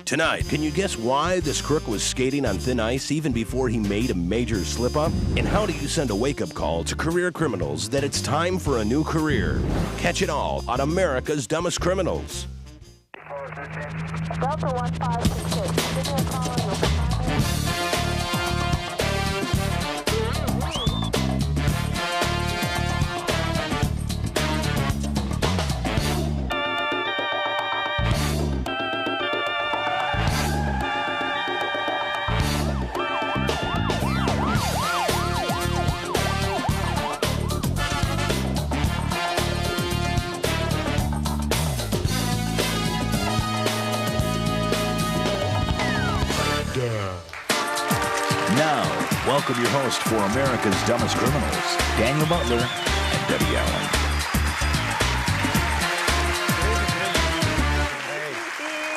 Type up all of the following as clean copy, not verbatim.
Tonight, can you guess why this crook was skating on thin ice even before he made a major slip-up? And how do you send a wake-up call to career criminals that it's time for a new career? Catch it all on America's Dumbest Criminals. Delta 1566, give me a call and you'll be Now, welcome your host for America's Dumbest Criminals, Daniel Butler and Debbie Allen.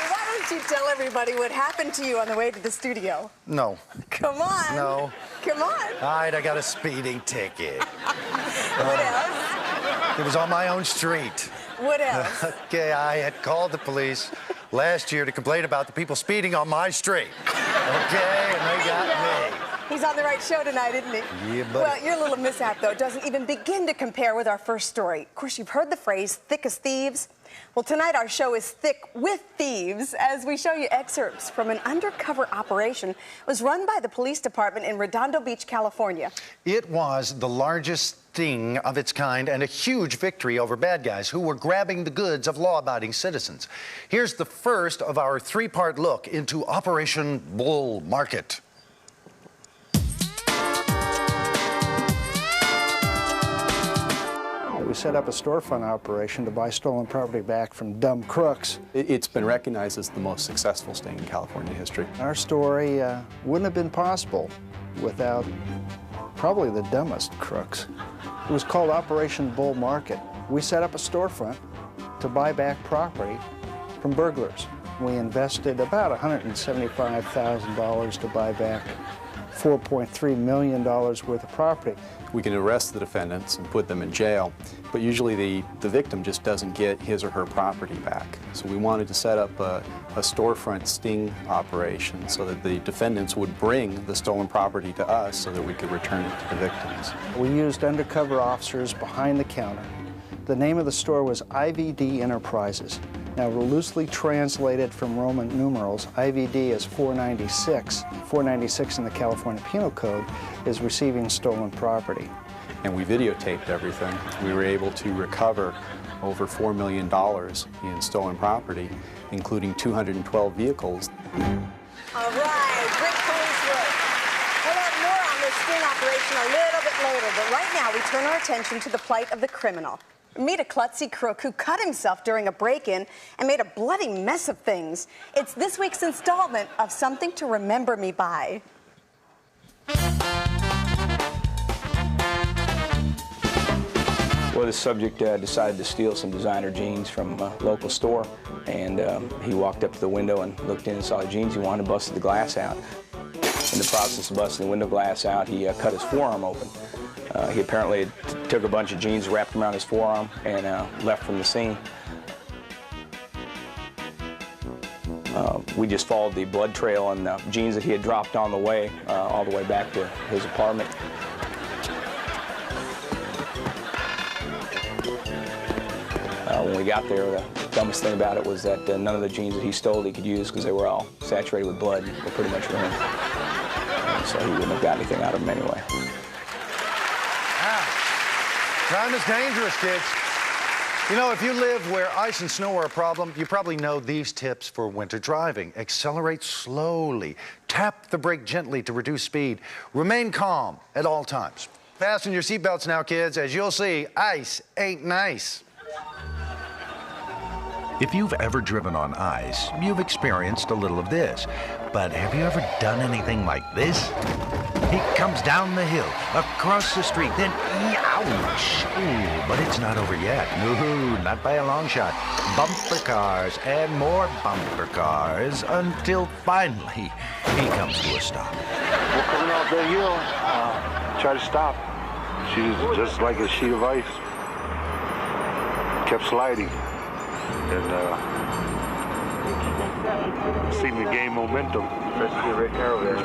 Why don't you tell everybody what happened to you on the way to the studio? No. Come on. No. Come on. All right, I got a speeding ticket. What else? It was on my own street. What else? Okay, I had called the police last year to complain about the people speeding on my street. Okay, and they got me. He's on the right show tonight, isn't he? Yeah, buddy. Well, your little mishap, though, doesn't even begin to compare with our first story. Of course, you've heard the phrase, thick as thieves. Well, tonight our show is thick with thieves as we show you excerpts from an undercover operation. It was run by the police department in Redondo Beach, California. It was the largest sting of its kind and a huge victory over bad guys who were grabbing the goods of law-abiding citizens. Here's the first of our three-part look into Operation Bull Market. We set up a storefront operation to buy stolen property back from dumb crooks. It's been recognized as the most successful sting in California history. Our story wouldn't have been possible without probably the dumbest crooks. It was called Operation Bull Market. We set up a storefront to buy back property from burglars. We invested about $175,000 to buy back $4.3 million worth of property. We can arrest the defendants and put them in jail, but usually the victim just doesn't get his or her property back. So we wanted to set up a storefront sting operation so that the defendants would bring the stolen property to us so that we could return it to the victims. We used undercover officers behind the counter. The name of the store was IVD Enterprises. Now, loosely translated from Roman numerals, IVD is 496. 496 in the California Penal Code is receiving stolen property. And we videotaped everything. We were able to recover over $4 million in stolen property, including 212 vehicles. All right, great police work. We'll have more on this sting operation a little bit later, but right now we turn our attention to the plight of the criminal. Meet a klutzy crook who cut himself during a break-in and made a bloody mess of things. It's this week's installment of Something to Remember Me By. Well, the subject decided to steal some designer jeans from a local store, and he walked up to the window and looked in and saw the jeans he wanted, busted the glass out. In the process of busting the window glass out, he cut his forearm open. He apparently took a bunch of jeans, wrapped them around his forearm, and left from the scene. We just followed the blood trail and the jeans that he had dropped on the way, all the way back to his apartment. When we got there, the dumbest thing about it was that none of the jeans that he stole he could use because they were all saturated with blood and were pretty much ruined. So he wouldn't have got anything out of them anyway. Crime is dangerous, kids. You know, if you live where ice and snow are a problem, you probably know these tips for winter driving. Accelerate slowly. Tap the brake gently to reduce speed. Remain calm at all times. Fasten your seatbelts now, kids. As you'll see, ice ain't nice. If you've ever driven on ice, you've experienced a little of this. But have you ever done anything like this? He comes down the hill, across the street, then ouch! Ooh, but it's not over yet. No, not by a long shot. Bumper cars and more bumper cars until finally he comes to a stop. We're coming out the hill. Try to stop. She was just like a sheet of ice. Kept sliding. And seem to gain momentum. Especially right there over there.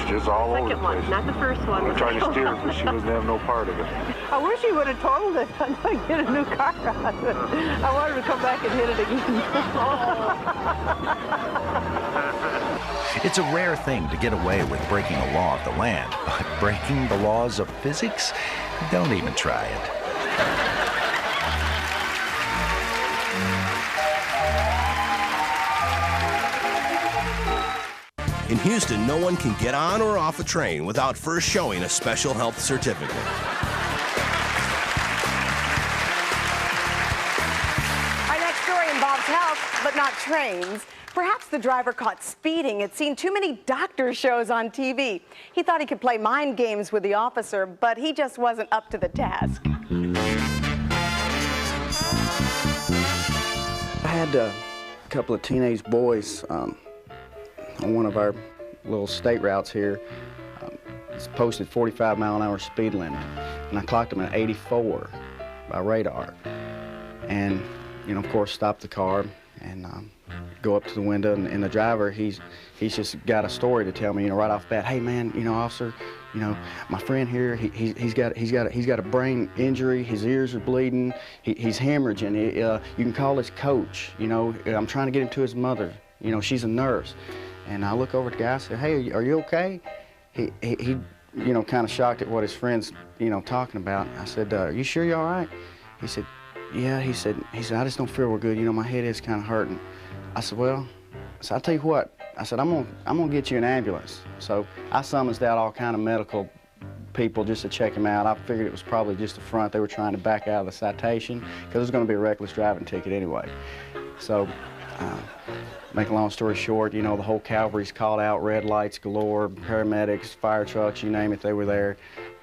Just all over the place. Second one, not the first one. I'm trying to steer, but she doesn't have no part of it. I wish he would have totaled it and get a new car out of it. I wanted to come back and hit it again. It's a rare thing to get away with breaking a law of the land, but breaking the laws of physics? Don't even try it. In Houston, no one can get on or off a train without first showing a special health certificate. Our next story involves health, but not trains. Perhaps the driver caught speeding had seen too many doctor shows on TV. He thought he could play mind games with the officer, but he just wasn't up to the task. I had a couple of teenage boys on one of our little state routes here. It's posted 45-mile-an-hour speed limit, and I clocked them at 84 by radar. And, you know, of course, stopped the car and go up to the window, and the driver, he's just got a story to tell me, you know, right off the bat. Hey, man, you know, officer, you know, my friend here, he's got a brain injury. His ears are bleeding. He's hemorrhaging. You can call his coach. You know, I'm trying to get him to his mother. You know, she's a nurse. And I look over at the guy and say, hey, are you okay? He you know, kind of shocked at what his friend's, you know, talking about. I said, are you sure you're all right? He said, yeah. He said, I just don't feel real good. You know, my head is kind of hurting. I said, well, I'll tell you what. I said, I'm gonna get you an ambulance. So I summons out all kind of medical people just to check him out. I figured it was probably just a front. They were trying to back out of the citation because it was going to be a reckless driving ticket anyway. So, make a long story short, you know, the whole cavalry's called out, red lights galore, paramedics, fire trucks, you name it, they were there.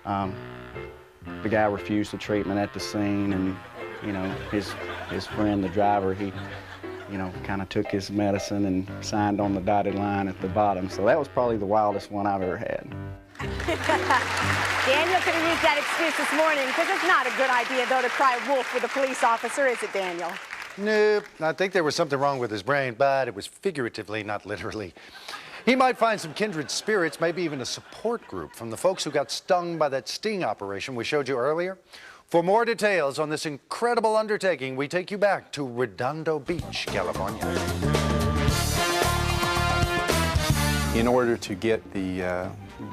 The guy refused the treatment at the scene, and, you know, his friend, the driver, he, you know, kind of took his medicine and signed on the dotted line at the bottom. So that was probably the wildest one I've ever had. Daniel could have used that excuse this morning, because it's not a good idea, though, to cry wolf with a police officer, is it, Daniel? Nope. I think there was something wrong with his brain, but it was figuratively, not literally. He might find some kindred spirits, maybe even a support group from the folks who got stung by that sting operation we showed you earlier. For more details on this incredible undertaking, we take you back to Redondo Beach, California. In order to get the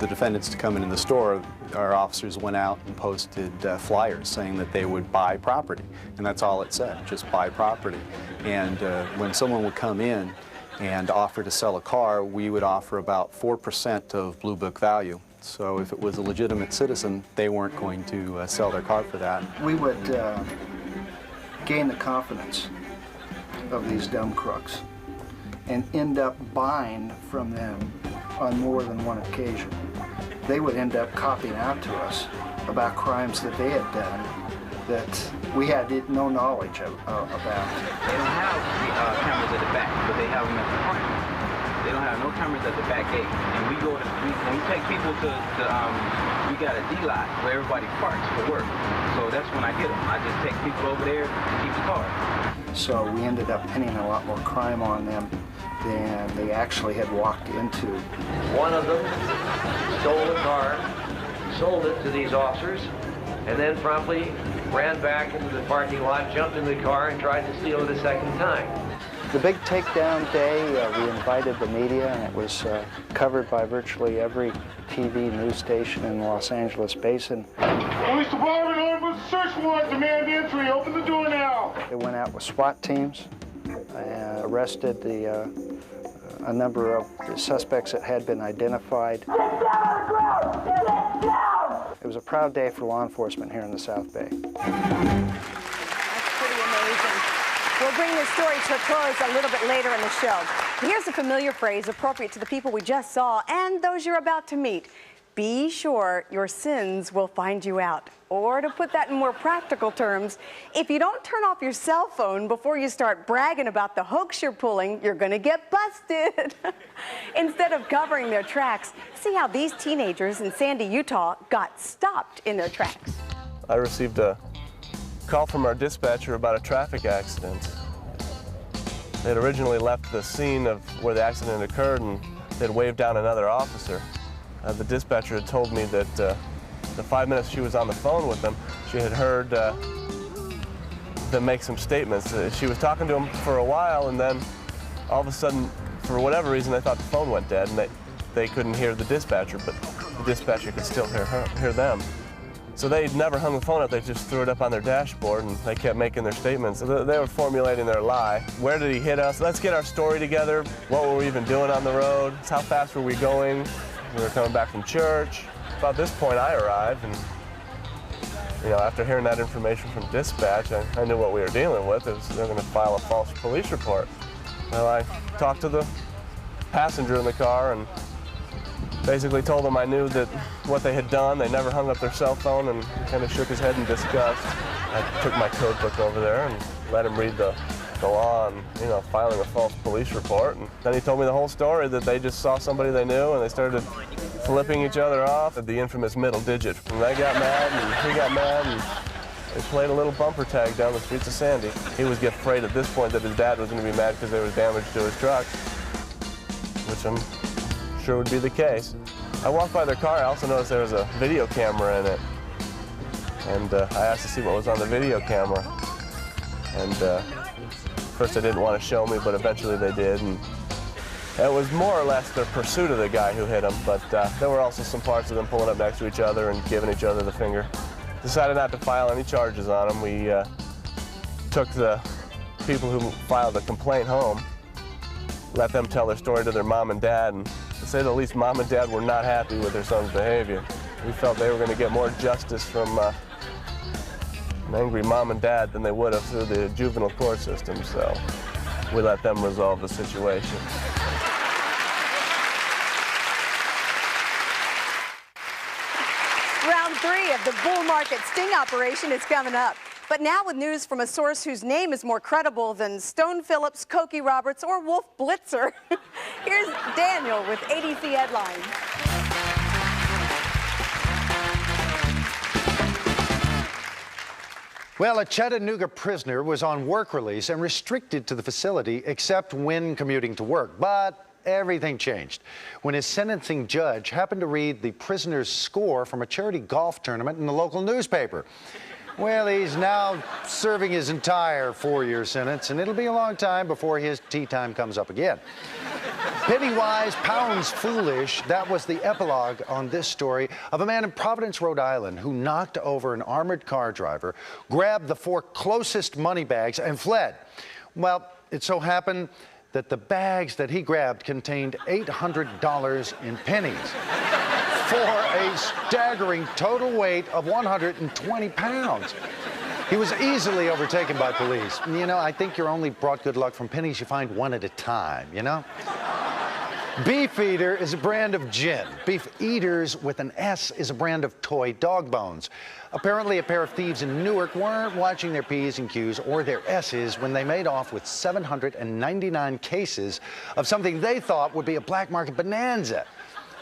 defendants to come into the store, our officers went out and posted flyers saying that they would buy property. And that's all it said, just buy property. And when someone would come in and offer to sell a car, we would offer about 4% of Blue Book value. So if it was a legitimate citizen, they weren't going to sell their car for that. We would gain the confidence of these dumb crooks and end up buying from them on more than one occasion. They would end up copying out to us about crimes that they had done that we had no knowledge about. They don't have cameras at the back, but they have them at the front. They don't have no cameras at the back gate. And we go to, when we take people to we got a D-lot where everybody parks for work. So that's when I hit them. I just take people over there and keep the car. So we ended up pinning a lot more crime on them than they actually had walked into. One of them stole the car, sold it to these officers, and then promptly ran back into the parking lot, jumped in the car, and tried to steal it a second time. The big takedown day, we invited the media, and it was covered by virtually every TV news station in the Los Angeles basin. Police Department, order with search warrant, demand entry, open the door now. They went out with SWAT teams and arrested a number of suspects that had been identified. Get down on the ground! Get down! It was a proud day for law enforcement here in the South Bay. That's pretty amazing. We'll bring this story to a close a little bit later in the show. Here's a familiar phrase appropriate to the people we just saw and those you're about to meet. Be sure your sins will find you out. Or to put that in more practical terms, if you don't turn off your cell phone before you start bragging about the hoax you're pulling, you're gonna get busted. Instead of covering their tracks, see how these teenagers in Sandy, Utah got stopped in their tracks. I received a call from our dispatcher about a traffic accident. They'd originally left the scene of where the accident occurred and they'd waved down another officer. The dispatcher had told me that the 5 minutes she was on the phone with them, she had heard them make some statements. She was talking to them for a while, and then all of a sudden, for whatever reason, they thought the phone went dead, and they couldn't hear the dispatcher, but the dispatcher could still hear them. So they never hung the phone up, they just threw it up on their dashboard, and they kept making their statements. They were formulating their lie. Where did he hit us? Let's get our story together. What were we even doing on the road? How fast were we going? We were coming back from church. About this point, I arrived, and after hearing that information from dispatch, I knew what we were dealing with. They're going to file a false police report. Well, I talked to the passenger in the car and basically told him I knew that what they had done. They never hung up their cell phone, and he kind of shook his head in disgust. I took my code book over there and let him read the law on, filing a false police report. And then he told me the whole story, that they just saw somebody they knew and they started flipping each other off at the infamous middle digit. And they got mad and he got mad and they played a little bumper tag down the streets of Sandy. He was afraid at this point that his dad was going to be mad because there was damage to his truck, which I'm sure would be the case. I walked by their car. I also noticed there was a video camera in it. And I asked to see what was on the video camera. And first they didn't want to show me, but eventually they did. And it was more or less their pursuit of the guy who hit them, but there were also some parts of them pulling up next to each other and giving each other the finger. Decided not to file any charges on them. We took the people who filed the complaint home, let them tell their story to their mom and dad, and to say the least, mom and dad were not happy with their son's behavior. We felt they were going to get more justice from an angry mom and dad than they would have through the juvenile court system, so we let them resolve the situation. Round 3 of the bull market sting operation is coming up. But now with news from a source whose name is more credible than Stone Phillips, Cokie Roberts, or Wolf Blitzer. Here's Daniel with ADC Headlines. Well, a Chattanooga prisoner was on work release and restricted to the facility except when commuting to work. But everything changed when his sentencing judge happened to read the prisoner's score from a charity golf tournament in the local newspaper. Well, he's now serving his entire 4-year sentence, and it'll be a long time before his tea time comes up again. Penny wise, pounds foolish. That was the epilogue on this story of a man in Providence, Rhode Island, who knocked over an armored car driver, grabbed the 4 closest money bags, and fled. Well, it so happened that the bags that he grabbed contained $800 in pennies for a staggering total weight of 120 pounds. He was easily overtaken by police. I think you're only brought good luck from pennies you find one at a time, Beef Eater is a brand of gin. Beef Eaters with an S is a brand of toy dog bones. Apparently, a pair of thieves in Newark weren't watching their P's and Q's or their S's when they made off with 799 cases of something they thought would be a black market bonanza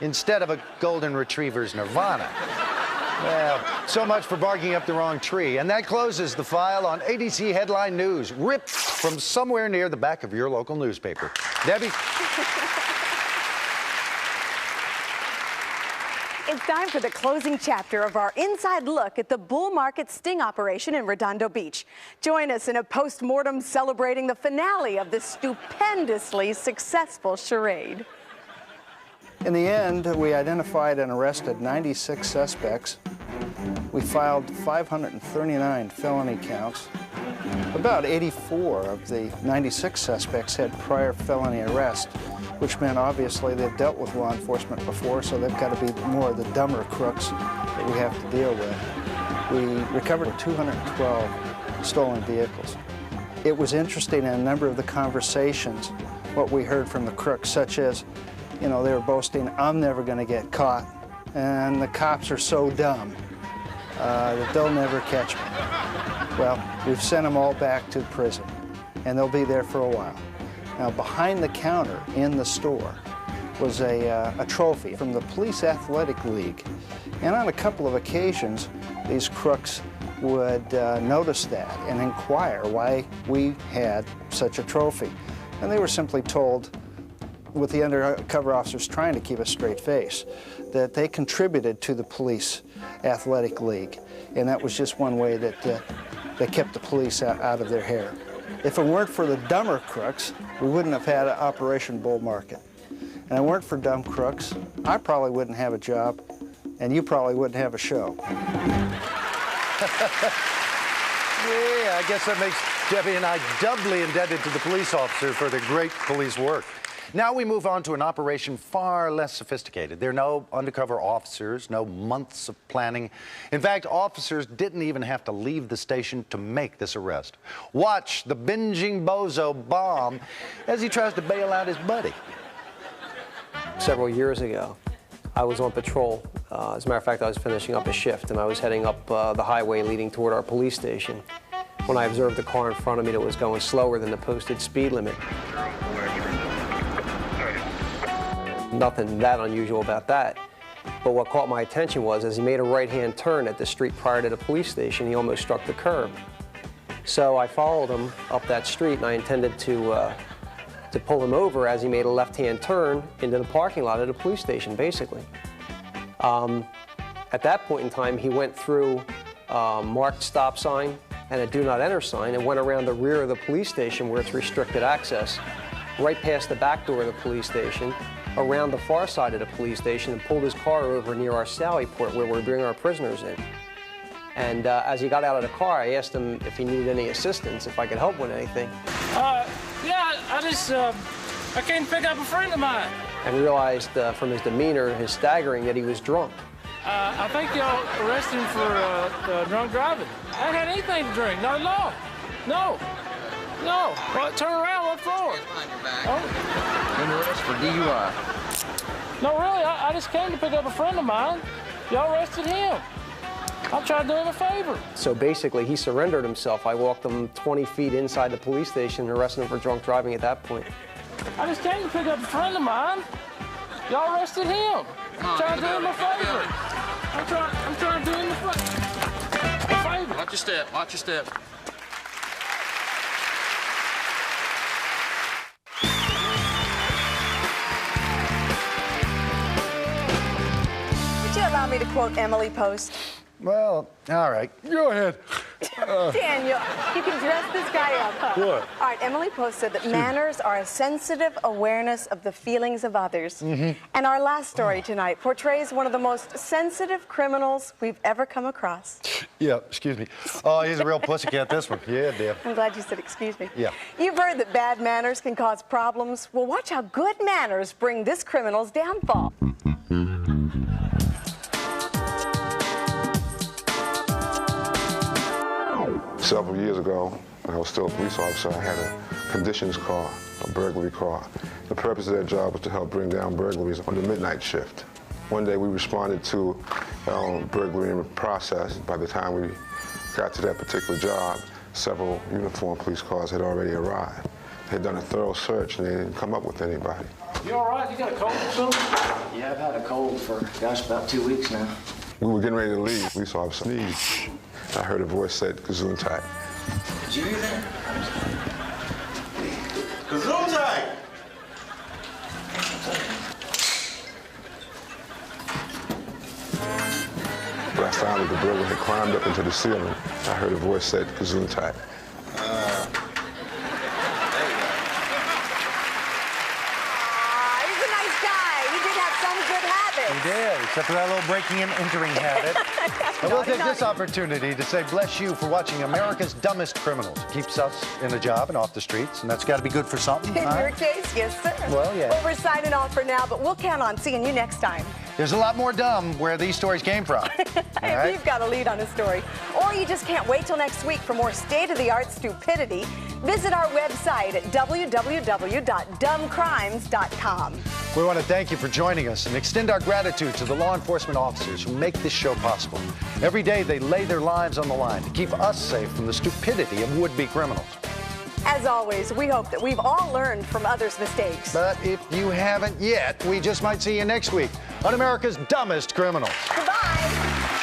instead of a golden retriever's nirvana. Well, so much for barking up the wrong tree. And that closes the file on ADC Headline News, ripped from somewhere near the back of your local newspaper. Debbie? It's time for the closing chapter of our inside look at the bull market sting operation in Redondo Beach. Join us in a post-mortem celebrating the finale of this stupendously successful charade. In the end, we identified and arrested 96 suspects. We filed 539 felony counts. About 84 of the 96 suspects had prior felony arrests, which meant obviously they've dealt with law enforcement before, so they've got to be more of the dumber crooks that we have to deal with. We recovered 212 stolen vehicles. It was interesting in a number of the conversations what we heard from the crooks, such as, they were boasting, I'm never going to get caught, and the cops are so dumb that they'll never catch me. Well, we've sent them all back to prison, and they'll be there for a while. Now, behind the counter in the store was a trophy from the Police Athletic League. And on a couple of occasions, these crooks would notice that and inquire why we had such a trophy. And they were simply told, with the undercover officers trying to keep a straight face, that they contributed to the police athletic league. And that was just one way that they kept the police out of their hair. If it weren't for the dumber crooks, we wouldn't have had Operation Bull Market. And if it weren't for dumb crooks, I probably wouldn't have a job, and you probably wouldn't have a show. Yeah, I guess that makes Debbie and I doubly indebted to the police officer for their great police work. Now we move on to an operation far less sophisticated. There are no undercover officers, no months of planning. In fact, officers didn't even have to leave the station to make this arrest. Watch the binging bozo bomb as he tries to bail out his buddy. Several years ago, I was on patrol. As a matter of fact, I was finishing up a shift, and I was heading up the highway leading toward our police station when I observed a car in front of me that was going slower than the posted speed limit. Nothing that unusual about that. But what caught my attention was, as he made a right-hand turn at the street prior to the police station, he almost struck the curb. So I followed him up that street, and I intended to pull him over as he made a left-hand turn into the parking lot of the police station, basically. At that point in time, he went through a marked stop sign and a do not enter sign and went around the rear of the police station where it's restricted access, right past the back door of the police station, around the far side of the police station, and pulled his car over near our Sally port where we're bringing our prisoners in. And as he got out of the car, I asked him if he needed any assistance, if I could help with anything. Yeah, I came to pick up a friend of mine. And realized from his demeanor, his staggering, that he was drunk. I think y'all arrested him for drunk driving. I hadn't had anything to drink, not at all. No. No. Well, turn around, what for? Under arrest for DUI. No, really, I just came to pick up a friend of mine. Y'all arrested him. I'm trying to do him a favor. So basically, he surrendered himself. I walked him 20 feet inside the police station and arrested him for drunk driving at that point. I just came to pick up a friend of mine. Y'all arrested him. I'm trying to do him a favor. I'm trying to do him a favor. Watch your step, watch your step. Would you allow me to quote Emily Post? Well, all right. Go ahead. Daniel, you can dress this guy up, huh? What? All right, Emily Post said that manners are a sensitive awareness of the feelings of others. And our last story tonight portrays one of the most sensitive criminals we've ever come across. Yeah, excuse me. Oh, he's a real pussycat, this one. Yeah, Deb. I'm glad you said excuse me. Yeah. You've heard that bad manners can cause problems. Well, watch how good manners bring this criminal's downfall. Several years ago, when I was still a police officer, I had a conditions car, a burglary car. The purpose of that job was to help bring down burglaries on the midnight shift. One day we responded to burglary in process. By the time we got to that particular job, several uniformed police cars had already arrived. They had done a thorough search and they didn't come up with anybody. You all right? You got a cold or something? Yeah, I've had a cold for, gosh, about 2 weeks now. We were getting ready to leave. Police officer sneezed. I heard a voice said, "Gesundheit." Did you hear that? Gesundheit! But I found that the burglar had climbed up into the ceiling. I heard a voice said, "Gesundheit." He's a nice guy. He did have some good habits. He did, except for that little breaking and entering habit. And we'll take this opportunity to say bless you for watching America's Dumbest Criminals. Keeps us in a job and off the streets, and that's got to be good for something. In your case, yes, sir. Well, yeah. Well, we're signing off for now, but we'll count on seeing you next time. There's a lot more dumb where these stories came from. If you've got a lead on a story, or you just can't wait till next week for more state-of-the-art stupidity, visit our website at www.dumbcrimes.com. We want to thank you for joining us and extend our gratitude to the law enforcement officers who make this show possible. Every day they lay their lives on the line to keep us safe from the stupidity of would-be criminals. As always, we hope that we've all learned from others' mistakes. But if you haven't yet, we just might see you next week on America's Dumbest Criminals. Goodbye.